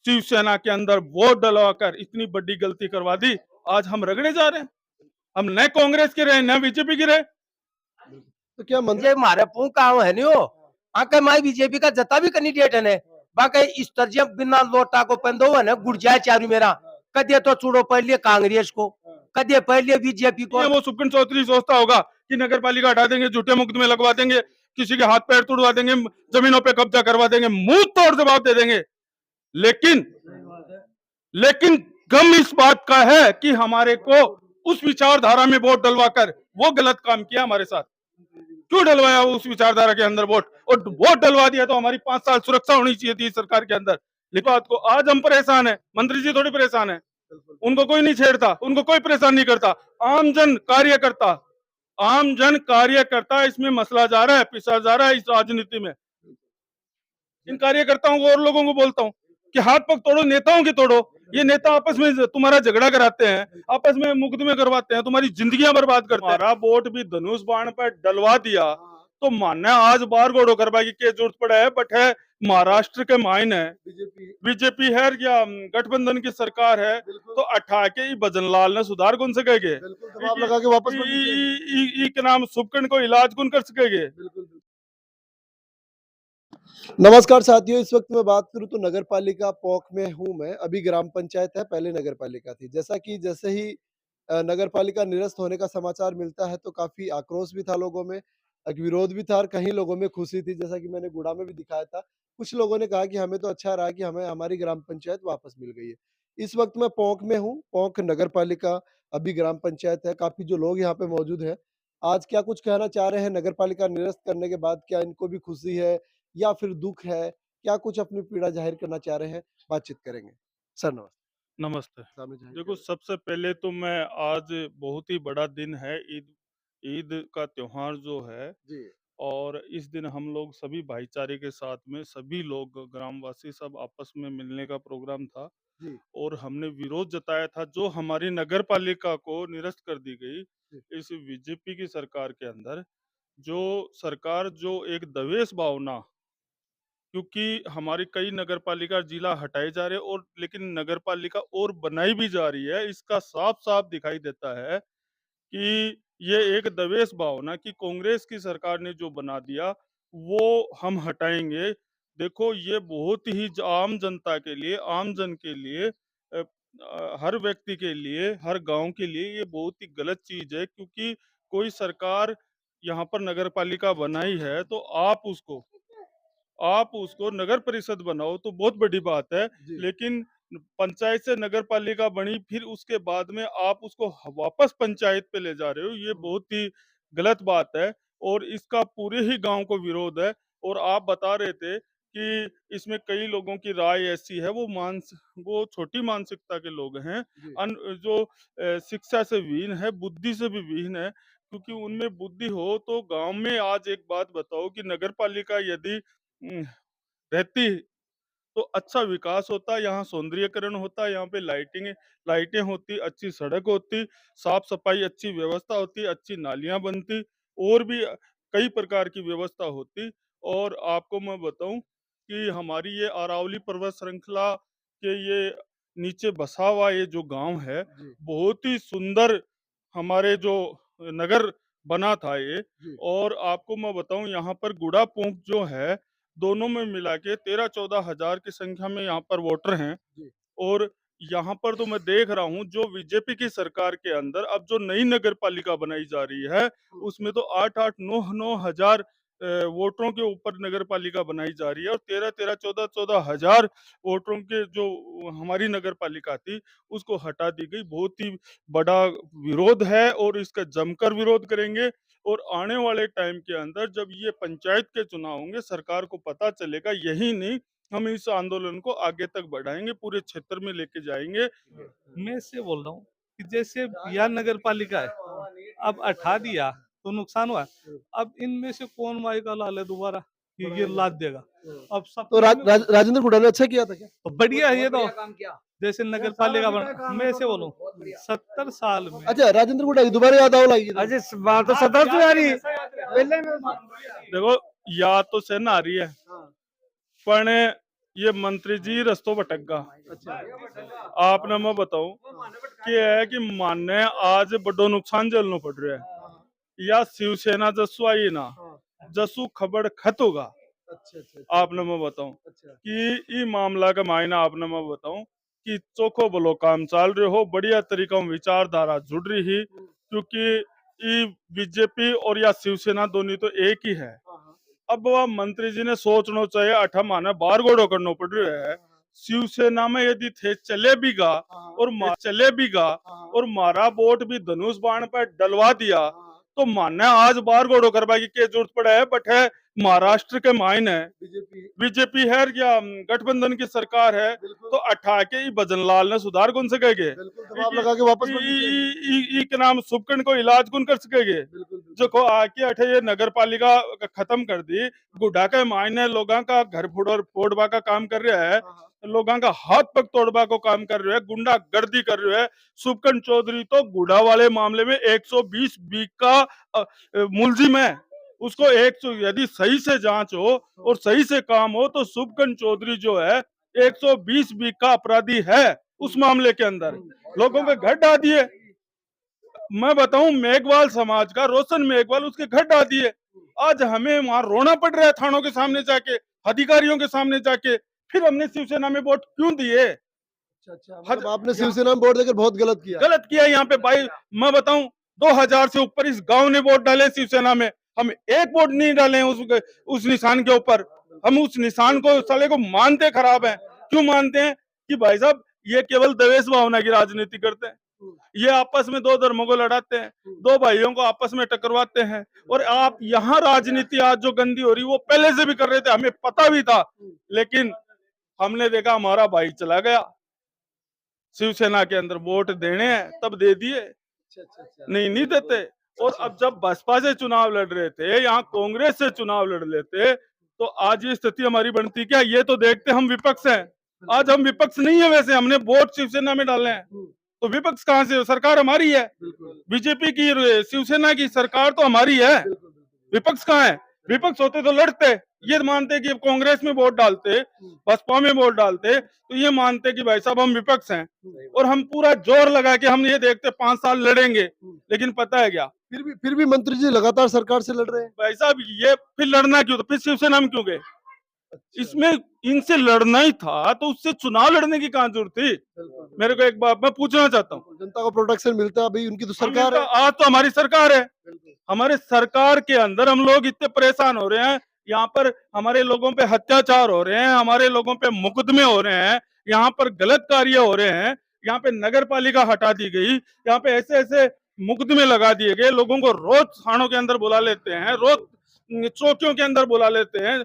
शिवसेना के अंदर वोट डलवाकर इतनी बड़ी गलती करवा दी। आज हम रगड़े जा रहे हैं। हम न कांग्रेस के रहे न बीजेपी के रहे। तो क्या मंदिर मारे पू कहा है नहीं हो आके माई बीजेपी का जता भी कैंडिडेट है ने बाकी इस तरह बिना लोटा को पंदो है ना गुड़ जाए चारू मेरा कदे तो चुड़ो पहले कांग्रेस को कदे पहले बीजेपी को। वो सुखन चौधरी सोचता होगा कि नगर पालिका हटा देंगे, झूठे मुकदमे लगवा देंगे, किसी के हाथ पैर तोड़वा देंगे, जमीनों पे कब्जा करवा देंगे, मुंह तोड़ जवाब दे देंगे। लेकिन गम इस बात का है कि हमारे को उस विचारधारा में वोट डलवाकर वो गलत काम किया हमारे साथ। क्यों डलवाया उस विचारधारा के अंदर वोट, और वोट डलवा दिया तो हमारी 5 साल सुरक्षा होनी चाहिए थी सरकार के अंदर। बात को आज हम परेशान है, मंत्री जी थोड़ी परेशान है, उनको कोई नहीं छेड़ता, उनको कोई परेशान नहीं करता। आम जन कार्यकर्ता इसमें मसला जा रहा है, पिसा जा रहा है इस राजनीति में। इन कार्यकर्ताओं को और लोगों को बोलता हूँ कि हाथ पग तोड़ो, नेताओं की तोड़ो। ये नेता आपस में तुम्हारा झगड़ा कराते हैं, आपस में मुकदमे करवाते हैं, तुम्हारी जिंदगियां बर्बाद करते हैं। हमारा वोट भी धनुष बाण पर डलवा दिया तो मानना आज बार गोड़ो करवा की जरूरत पड़ा है। बट है महाराष्ट्र के मायने बीजेपी है या गठबंधन की सरकार है तो अठा के भजनलाल ने सुधार कौन सकेगे, लगा के वापस के नाम सुबकन को इलाज कौन कर सकेगे। नमस्कार साथियों, इस वक्त मैं बात करूं तो नगर पालिका पोक में हूं मैं। अभी ग्राम पंचायत है, पहले नगर पालिका थी। जैसे ही नगर पालिका निरस्त होने का समाचार मिलता है तो काफी आक्रोश भी था लोगों में, एक विरोध भी था और कहीं लोगों में खुशी थी। जैसा कि मैंने गुड़ा में भी दिखाया था, कुछ लोगों ने कहा कि हमें तो अच्छा रहा कि हमें हमारी ग्राम पंचायत वापस मिल गई है। इस वक्त मैं पोक में हूँ, पोक नगर पालिका अभी ग्राम पंचायत है। काफी जो लोग यहाँ पे मौजूद है, आज क्या कुछ कहना चाह रहे हैं नगर पालिका निरस्त करने के बाद, क्या इनको भी खुशी है या फिर दुख है, क्या कुछ अपनी पीड़ा जाहिर करना चाह रहे हैं, बातचीत करेंगे। सर नमस्ते। नमस्ते। देखो, सबसे पहले तो मैं आज बहुत ही बड़ा दिन है, ईद का त्योहार जो है जी। और इस दिन हम लोग सभी भाईचारे के साथ में सभी लोग ग्रामवासी सब आपस में मिलने का प्रोग्राम था जी। और हमने विरोध जताया था जो हमारी नगर पालिका को निरस्त कर दी गई इस बीजेपी की सरकार के अंदर। जो सरकार जो एक दवेश भावना, क्योंकि हमारी कई नगर पालिका जिला हटाए जा रहे हैं और लेकिन नगर पालिका और बनाई भी जा रही है, इसका साफ साफ दिखाई देता है कि ये एक दवेश भावना कि कांग्रेस की सरकार ने जो बना दिया वो हम हटाएंगे। देखो, ये बहुत ही आम जनता के लिए, आम जन के लिए, हर व्यक्ति के लिए, हर गांव के लिए ये बहुत ही गलत चीज है। क्योंकि कोई सरकार यहाँ पर नगर पालिका बनाई है तो आप उसको नगर परिषद बनाओ तो बहुत बड़ी बात है। लेकिन पंचायत से नगर पालिका बनी, फिर उसके बाद में आप उसको वापस पंचायत पे ले जा रहे हो, ये बहुत ही गलत बात है और इसका पूरे ही गांव को विरोध है। और आप बता रहे थे कि इसमें कई लोगों की राय ऐसी है, वो छोटी मानसिकता के लोग हैं, जो शिक्षा से विहीन है, बुद्धि से भी विहीन है। क्योंकि उनमें बुद्धि हो तो गांव में आज एक बात बताओ कि नगर पालिका यदि रहती तो अच्छा विकास होता, यहाँ सौंदर्यकरण होता, यहाँ पे लाइटें होती, अच्छी सड़क होती, साफ सफाई अच्छी व्यवस्था होती, अच्छी नालियां बनती और भी कई प्रकार की व्यवस्था होती। और आपको मैं बताऊं कि हमारी ये अरावली पर्वत श्रृंखला के ये नीचे बसा हुआ ये जो गांव है, बहुत ही सुंदर हमारे जो नगर बना था ये। और आपको मैं बताऊं, यहाँ पर गुड़ा पोंक जो है, दोनों में मिला के 13-14 हजार की संख्या में यहाँ पर वोटर हैं। और यहाँ पर तो मैं देख रहा हूँ जो बीजेपी की सरकार के अंदर अब जो नई नगर पालिका बनाई जा रही है उसमें तो 8-8, 9-9 हजार वोटरों के ऊपर नगर पालिका बनाई जा रही है और 13-13, 14-14 हजार वोटरों के जो हमारी नगर पालिका थी उसको हटा दी गई। बहुत ही बड़ा विरोध है और इसका जमकर विरोध करेंगे। और आने वाले टाइम के अंदर जब ये पंचायत के चुनाव होंगे, सरकार को पता चलेगा। यही नहीं, हम इस आंदोलन को आगे तक बढ़ाएंगे, पूरे क्षेत्र में लेके जाएंगे। मैं इससे बोल रहा हूँ कि जैसे बिहार नगर पालिका है, अब हटा दिया तो नुकसान हुआ। अब इनमें से कौन माइका ला ले दोबारा कि ये लाद देगा। अब सब तो राजेंद्र हुड्डा ने अच्छा किया था क्या? तो बढ़िया है ये तो, जैसे नगर पालिका बना। मैं ऐसे बोलूं 70 साल में। अच्छा, राजेंद्र हुड्डा की दोबारा याद आओ लाइए। अजय बात तो 70 से आ रही है। देखो, याद तो सेना आ रही है, पर ये मंत्री जी रस्तों भटक गा। अच्छा आपने मैं बताऊं कि है कि माने आज बड़ो नुकसान झेलना पड़ रहा है या शिवसेना जसू आई ना जसू खबर खत होगा। अच्छा अच्छा आपने मैं बताऊं अच्छा कि ई मामला का मायना आपने मैं बताऊं कि चोखो बोलो काम चाल रहे हो बढ़िया तरीका में विचारधारा जुड़ रही ही क्योंकि ई बीजेपी और या शिवसेना दोनों तो एक ही है। अब वह मंत्री जी ने सोचना चाहिए अठा माने बार गोड़ो करना पड़ रहा है। शिवसेना में यदि थे चले भी गा और मारा वोट भी धनुष बाण पर डलवा दिया तो माने आज बार गोड़ो करवा की क्या जरूरत पड़ा है। बट है महाराष्ट्र के मायन है बीजेपी है या गठबंधन की सरकार है तो अठा के ही भजन लाल ने सुधार कौन सकेगे दबाव लगा के वापस बन लीजिए। के नाम सुबकन को इलाज कौन कर सकेगे जो को आके अठे ये नगर पालिका खत्म कर दी गुड्डा के मायने लोगों का घर फोड़वा का काम कर रहा है लोगों का हाथ पग तोड़वा को काम कर रहे हैं गुंडा गर्दी कर रहे हैं। सुबकन चौधरी तो गुड़ा वाले मामले में 120 बी का मुलजिम है उसको 100 यदि सही से जांच हो और सही से काम हो तो सुबकन चौधरी जो है 120 बी का अपराधी है उस मामले के अंदर लोगों के घर डा दिए। मैं बताऊं मेघवाल समाज का रोशन मेघवाल उसके घर डा दिए। आज हमें वहां रोना पड़ रहा है थानों के सामने जाके अधिकारियों के सामने जाके फिर हमने शिवसेना में वोट क्यों दिए। अच्छा मतलब आपने शिवसेना में वोट देकर बहुत गलत किया यहाँ पे भाई। मैं बताऊं 2000 से ऊपर इस गांव ने वोट डाले शिवसेना में हम एक वोट नहीं डाले उस निशान के ऊपर। हम उस निशान को साले को मानते खराब है। क्यों मानते हैं कि भाई साहब ये केवल दवेश भावना की राजनीति करते हैं ये आपस में दो धर्मों को लड़ाते हैं दो भाइयों को आपस में टकरवाते हैं। और आप यहाँ राजनीति आज जो गंदी हो रही वो पहले से भी कर रहे थे हमें पता भी था लेकिन हमने देखा हमारा भाई चला गया शिवसेना के अंदर वोट देने हैं तब दे दिए नहीं देते। और अब जब बसपा से चुनाव लड़ रहे थे यहाँ कांग्रेस से चुनाव लड़ लेते तो आज ये स्थिति हमारी बनती क्या। ये तो देखते हम विपक्ष हैं आज हम विपक्ष नहीं है वैसे हमने वोट शिवसेना में डाले हैं तो विपक्ष कहाँ से सरकार हमारी है बीजेपी की शिवसेना की सरकार तो हमारी है विपक्ष कहाँ है। विपक्ष होते तो लड़ते ये मानते कि कांग्रेस में वोट डालते बसपा में वोट डालते तो ये मानते कि भाई साहब हम विपक्ष हैं और हम पूरा जोर लगा के हम ये देखते 5 साल लड़ेंगे लेकिन पता है क्या फिर भी मंत्री जी लगातार सरकार से लड़ रहे हैं। भाई साहब ये फिर लड़ना क्यों तो फिर शिवसेना में क्यों गए। इसमें इनसे लड़ना ही था तो उससे चुनाव लड़ने की कहाँ जरूरत थी। मेरे को एक बात मैं पूछना चाहता हूँ जनता को प्रोटेक्शन मिलता है अभी उनकी तो सरकार है। आज तो हमारी सरकार है हमारे सरकार के अंदर हम लोग इतने परेशान हो रहे हैं यहाँ पर हमारे लोगों पे अत्याचार हो रहे हैं हमारे लोगों पे मुकदमे हो रहे हैं यहाँ पर गलत कार्य हो रहे हैं यहाँ पे नगर पालिका हटा दी गई यहाँ पे ऐसे ऐसे मुकदमे लगा दिए गए लोगों को रोज थानों के अंदर बुला लेते हैं रोज चौकियों के अंदर बुला लेते हैं।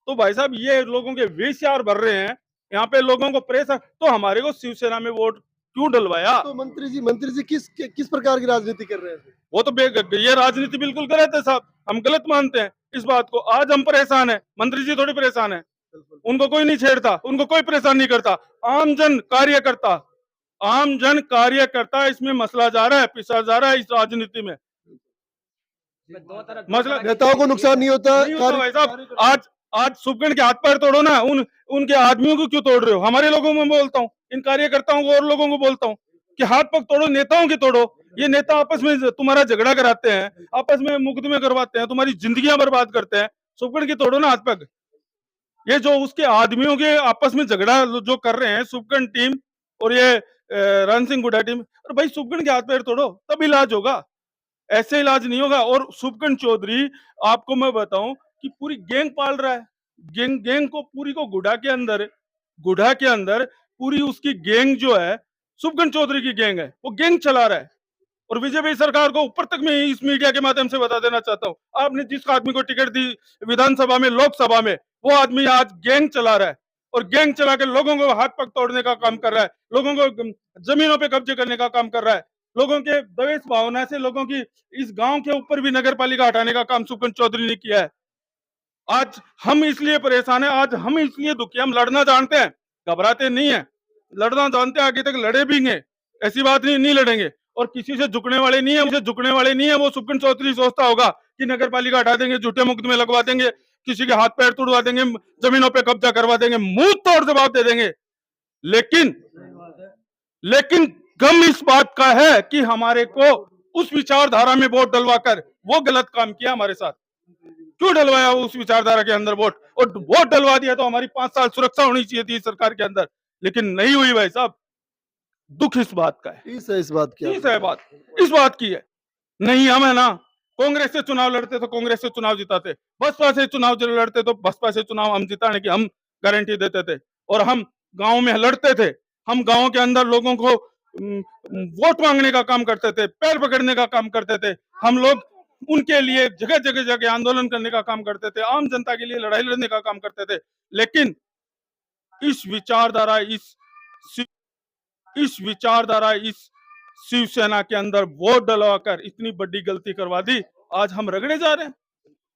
तो भाई साहब ये लोगों के विचार भर रहे हैं यहाँ पे लोगों को परेशान तो हमारे को शिवसेना में वोट क्यों डलवाया। तो मंत्री जी किस प्रकार की राजनीति कर रहे हैं। वो तो ये राजनीति बिल्कुल गलत है साहब हम गलत मानते हैं इस बात को। आज हम परेशान है मंत्री जी थोड़ी परेशान है उनको कोई नहीं छेड़ता उनको कोई परेशान नहीं करता आम जन कार्यकर्ता इसमें मसला जा रहा है पिसा जा रहा है इस राजनीति में। मसला नेताओं को नुकसान नहीं होता भाई साहब। आज सुबकन के हाथ पैर तोड़ो ना उनके आदमियों को क्यों तोड़ रहे हो। हमारे लोगों में बोलता हूँ इन कार्यकर्ताओं को और लोगों को बोलता हूँ कि हाथ पग तोड़ो नेताओं की तोड़ो। ये नेता आपस में तुम्हारा झगड़ा कराते हैं आपस में मुकदमे करवाते हैं तुम्हारी जिंदगियां बर्बाद करते हैं। सुबकन की तोड़ो ना हाथ पग। ये जो उसके आदमियों के आपस में झगड़ा जो कर रहे हैं सुबकन टीम और ये रण सिंह गुड्डा टीम और भाई सुबकन के हाथ पैर तोड़ो तब इलाज होगा ऐसे इलाज नहीं होगा। और सुबकन चौधरी आपको मैं बताऊं कि पूरी गैंग पाल रहा है गैंग को पूरी को गुड़ा के अंदर पूरी उसकी गैंग जो है सुबकन चौधरी की गैंग है वो गैंग चला रहा है। और बीजेपी सरकार को ऊपर तक मैं इस मीडिया के माध्यम से बता देना चाहता हूँ आपने जिस आदमी को टिकट दी विधानसभा में लोकसभा में वो आदमी आज गैंग चला रहा है और गैंग चला के लोगों को हाथ पग तोड़ने का काम कर रहा है लोगों को जमीनों पे कब्जे करने का काम कर रहा है लोगों के दवेश भावना से लोगों की इस गांव के ऊपर भी नगर पालिका हटाने का काम सुबकन चौधरी ने किया है। आज हम इसलिए परेशान है आज हम इसलिए दुखी हम लड़ना जानते हैं घबराते नहीं है लड़ना जानते हैं आगे तक लड़े भी ऐसी बात नहीं लड़ेंगे और किसी से झुकने वाले नहीं है वो सुबकन चौधरी सोचता होगा कि नगर पालिका हटा देंगे झूठे मुकदमे लगवा देंगे किसी के हाथ पैर तोड़वा देंगे, जमीनों पे कब्जा करवा देंगे, मुंह तोड़ जवाब दे देंगे। लेकिन गम इस बात का है कि हमारे को उस विचारधारा में वोट डलवाकर वो गलत काम किया हमारे साथ। क्यों डलवाया उस विचारधारा के अंदर वोट, और वोट डलवा दिया तो हमारी 5 साल सुरक्षा होनी चाहिए थी सरकार के अंदर, लेकिन नहीं हुई भाई साहब। दुख इस बात का है, इस बात की इस बात की है। नहीं, हम है ना कांग्रेस से चुनाव लड़ते तो कांग्रेस से चुनाव जिताते, बसपा से चुनाव लड़ते तो बसपा से चुनाव हम जिताने की हम गारंटी देते थे, और हम गाँव में लड़ते थे, हम गाँव के अंदर लोगों को वोट मांगने का काम करते थे, पैर पकड़ने का काम करते थे, हम लोग उनके लिए जगह जगह जगह आंदोलन करने का काम करते थे, आम जनता के लिए लड़ाई लड़ने का काम करते थे। लेकिन इस विचारधारा इस शिवसेना के अंदर वोट डलवाकर इतनी बड़ी गलती करवा दी। आज हम रगड़े जा रहे हैं,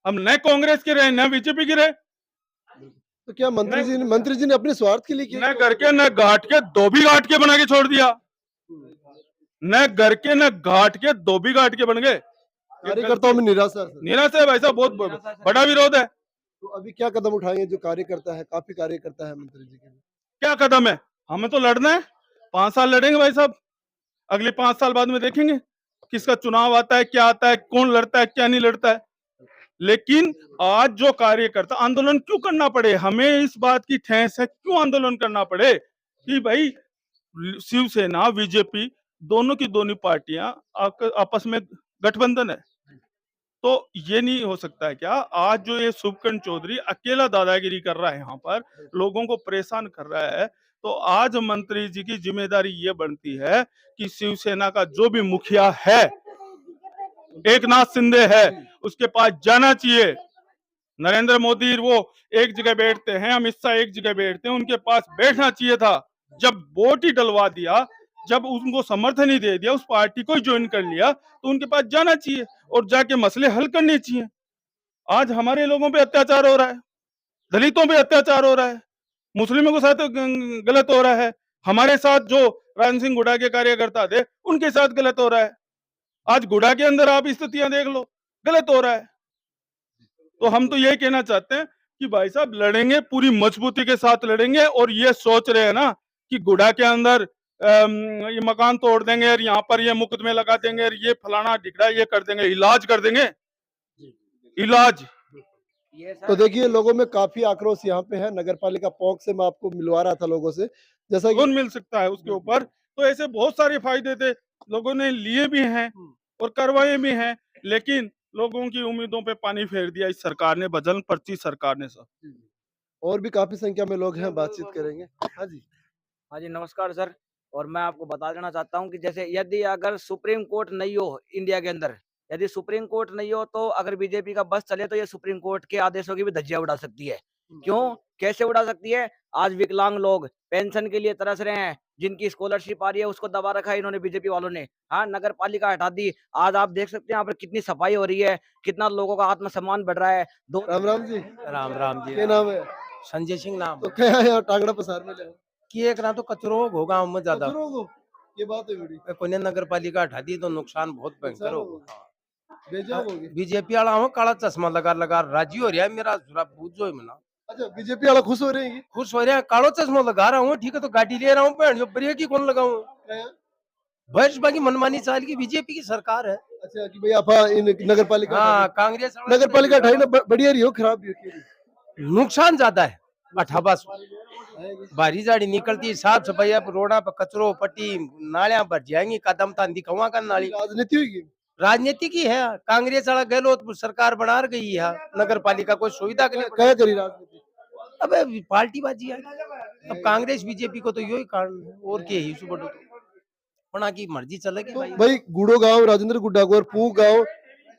हम न कांग्रेस के रहे न बीजेपी के रहे। तो क्या मंत्री जी ने अपने स्वार्थ के लिए किया? न घर के न घाट के, दो भी घाट के बना के छोड़ दिया। न घर के न घाट के, दो भी घाट के बन गए। कार्यकर्ताओं में निराशा है भाई साहब, बहुत बड़ा विरोध है। तो अभी क्या कदम उठाएंगे? जो कार्यकर्ता है, काफी कार्यकर्ता है मंत्री जी के, क्या कदम है? हमें तो लड़ना है, 5 साल लड़ेंगे भाई साहब। अगले 5 साल बाद में देखेंगे किसका चुनाव आता है, क्या आता है, कौन लड़ता है, क्या नहीं लड़ता है। लेकिन आज जो कार्यकर्ता आंदोलन क्यों करना पड़े, हमें इस बात की ठेस है, क्यों आंदोलन करना पड़े कि भाई शिवसेना बीजेपी दोनों की दोनों पार्टियां आपस में गठबंधन है, तो ये नहीं हो सकता है क्या? आज जो ये शुभकर्ण चौधरी अकेला दादागिरी कर रहा है, यहाँ पर लोगों को परेशान कर रहा है, तो आज मंत्री जी की जिम्मेदारी ये बनती है कि शिवसेना का जो भी मुखिया है, एकनाथ शिंदे है, उसके पास जाना चाहिए। नरेंद्र मोदी वो एक जगह बैठते हैं, अमित शाह एक जगह बैठते हैं, उनके पास बैठना चाहिए था। जब वोट ही डलवा दिया, जब उनको समर्थन ही दे दिया, उस पार्टी को ज्वाइन कर लिया, तो उनके पास जाना चाहिए और जाके मसले हल करने चाहिए। आज हमारे लोगों पे अत्याचार हो रहा है, दलितों पे अत्याचार हो रहा है, मुस्लिमों के साथ गलत हो रहा है, हमारे साथ जो राम सिंह गुडा के कार्यकर्ता थे उनके साथ गलत हो रहा है। आज गुडा के अंदर आप स्थितियां देख लो, गलत हो रहा है। तो हम तो यही कहना चाहते हैं कि भाई साहब लड़ेंगे, पूरी मजबूती के साथ लड़ेंगे, और ये सोच रहे हैं ना कि गुडा के अंदर ये मकान तोड़ देंगे और यहाँ पर ये मुकदमे लगा देंगे और ये फलाना ढिकड़ा ये कर देंगे, इलाज कर देंगे, इलाज। तो देखिए लोगों में काफी आक्रोश यहाँ पे है। नगर पालिका पौक से मैं आपको मिलवा रहा था लोगों से, जैसा कि मिल सकता है उसके ऊपर, तो ऐसे बहुत सारे फायदे थे, लोगों ने लिए भी हैं और करवाए भी हैं, लेकिन लोगों की उम्मीदों पे पानी फेर दिया इस सरकार ने, बदल पर्ची सरकार ने। सब और भी काफी संख्या में लोग हैं, बातचीत करेंगे। हाँ जी नमस्कार सर। और मैं आपको बता देना चाहता हूं कि जैसे यदि अगर सुप्रीम कोर्ट नहीं हो इंडिया के अंदर, यदि सुप्रीम कोर्ट नहीं हो, तो अगर बीजेपी का बस चले तो ये सुप्रीम कोर्ट के आदेशों की भी धज्जियां उड़ा सकती है। क्यों, कैसे उड़ा सकती है? आज विकलांग लोग पेंशन के लिए तरस रहे हैं, जिनकी स्कॉलरशिप आ रही है उसको दबा रखा है इन्होंने, बीजेपी वालों ने। हाँ, नगर पालिका हटा दी। आज आप देख सकते हैं यहाँ पर कितनी सफाई हो रही है, कितना लोगों का आत्मसम्मान बढ़ रहा है। राम राम जी। राम जी। क्या नाम है? संजय सिंह नाम। तो क्या है यहाँ टांगड़ा पसार में कि एक ना तो कचरो होगा गाँव में ज्यादा, ये बात है बड़ी। कोई नगर पालिका हटा दी तो नुकसान बहुत भयंकर होगा। होगी। बीजेपी वाला हूँ, काला चश्मा लगा लगा राजी हो रहा है मेरा पूछो है मना। अच्छा, बीजेपी वाला खुश हो रहे हैं? खुश हो रहे हैं, कालो चश्मा लगा रहा हूँ, ठीक है, तो गाड़ी ले रहा हूँ, जो ब्रेक ही कौन लगाऊं? भाजपा की मनमानी चाल की बीजेपी की सरकार है। अच्छा कि भाई आप नगर पालिका, हाँ, कांग्रेस नगर पालिका हटाई ना, बढ़िया रही हो खराब भी हो? नुकसान ज्यादा है। अठाबस बारी जाड़ी निकलती, साफ सफाई रोडा पर कचरो पट्टी नालियां भर जाएंगी, कदम तान दिखावा का नाली। राजनीति होगी, राजनीति की है। कांग्रेस वाला गहलोत सरकार बना गई है नगर पालिका को सुविधा के लिए। क्या करी राजनीति? अबे पार्टी बाजी है। अब कांग्रेस बीजेपी को तो यही कारण है, और क्या है सुबह बना की मर्जी चलेगी। तो भाई गुड़ो गांव राजेंद्र गुड्डा को और पू गांव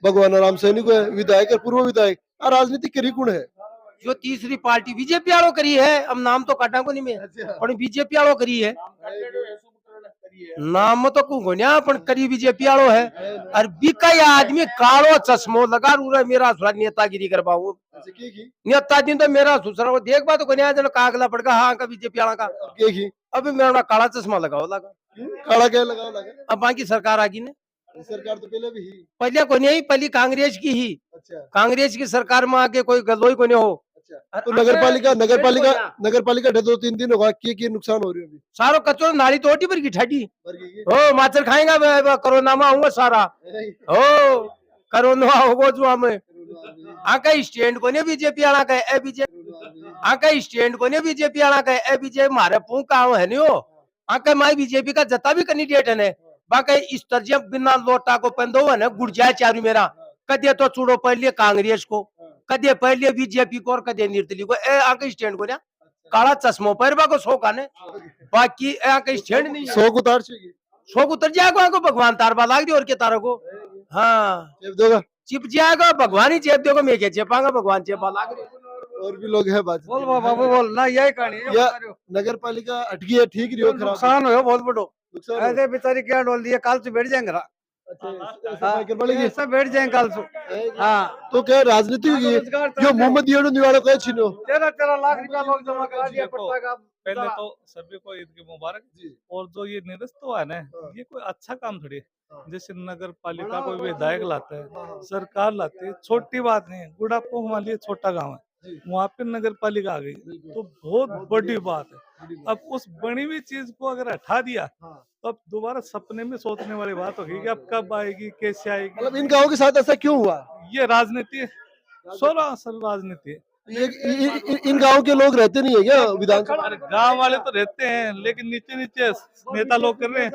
भगवान राम सैनी को विधायक और पूर्व विधायक राजनीति करी कौन है? जो तीसरी पार्टी बीजेपी वालों करी है, अब नाम तो काटा को नहीं में, पर बीजेपी वालों करी है। नाम तो कुगुनिया पण करी बीजेपी वालों है। और बिका आदमी कालो चश्मो लगा रू रहा मेरा सुरा नेतागिरी करवाऊ। नेतागिरी तो मेरा सुसरा वो देख बा तो कोनिया जन कागला पड़का। हाँ का बीजेपी वाला का अभी मेरा काला चश्मा लगाओ लगा। काला क्या लगाओ लगा? अब बाकी सरकार आ गई ने, सरकार तो पहले भी ही। पहले को नहीं, पहले कांग्रेस की ही, अच्छा कांग्रेस की सरकार में आके कोई गलोई को नहीं हो। अच्छा। तो नगर पालिका दो 3 दिन होगा की नुकसान हो रही है अभी। सारो कचरो नाली तोटी पर की ठाडी भर गई की? हो माचर खाएगा कोरोना में आऊंगा सारा हो कोरोना होगो जो हमें आका स्टैंड को नहीं बीजेपी आना कहे ए बीजेपी आका स्टैंड को नहीं बीजेपी आना कहे ए बीजेपी मारे पू का है नहीं हो आका माई बीजेपी का जता भी कैंडिडेट है ने बाकी इस तरह बिना लोटा को पंदो है ना गुड़ जाए चारू मेरा कदे तो चूड़ो पहले कांग्रेस को कदे पहले बीजेपी को और कदे निर्दलीय को ए आका स्टैंड को ना काला चश्मो पैरबा को शौक आने बाकी आका स्टैंड नहीं है। 100 को उतार चाहिए। शौक उतर जाएगा को भगवान तारबा लाग दी और के तारो को हाँ चेप दोगा। चिप जाएगा भगवान ही चेप देगा मैं क्या चेपांगा भगवान चेपा लाग रही और भी लोग हैं बात। बोल बाबू बोल ना, यही कहानी है। या नगर पालिका अटकी है, ठीक रही हो खराब? नुकसान हो बहुत बड़ो, नुकसान हो? ऐसे बेचारी क्या डोल दिए, कल से बैठ जाएंगे। अच्छा, सफाई कर पड़ेगी। सब बैठ जाएंगे कल से। हाँ, तो क्या राजनीति होगी जो मोहम्मद योडो निवाड़ो कहे छिनो 13 लाख रुपया लोग जमा करा दिया देखो, पट्टा का। पहले तो सभी को ईद की मुबारक। और जो ये निरस्त हुआ है ना, ये कोई अच्छा काम थोड़ी है। जैसे नगर पालिका कोई विधायक लाता है, सरकार लाती है, छोटी बात नहीं है। गुड़ापो हमारे लिए छोटा गांव है, वहाँ पे नगर पालिका आ गई तो बहुत बड़ी बात है। अब उस बनी हुई चीज को अगर हटा दिया तो अब दोबारा सपने में सोचने वाली बात होगी कि अब कब आएगी, कैसे आएगी। मतलब इन गाँव के साथ ऐसा क्यों हुआ? ये राजनीति है, सरासर राजनीति है। इन गाँव के लोग रहते नहीं है क्या विधानसभा? गांव वाले तो रहते हैं, लेकिन नीचे नीचे नेता लोग कर रहे हैं।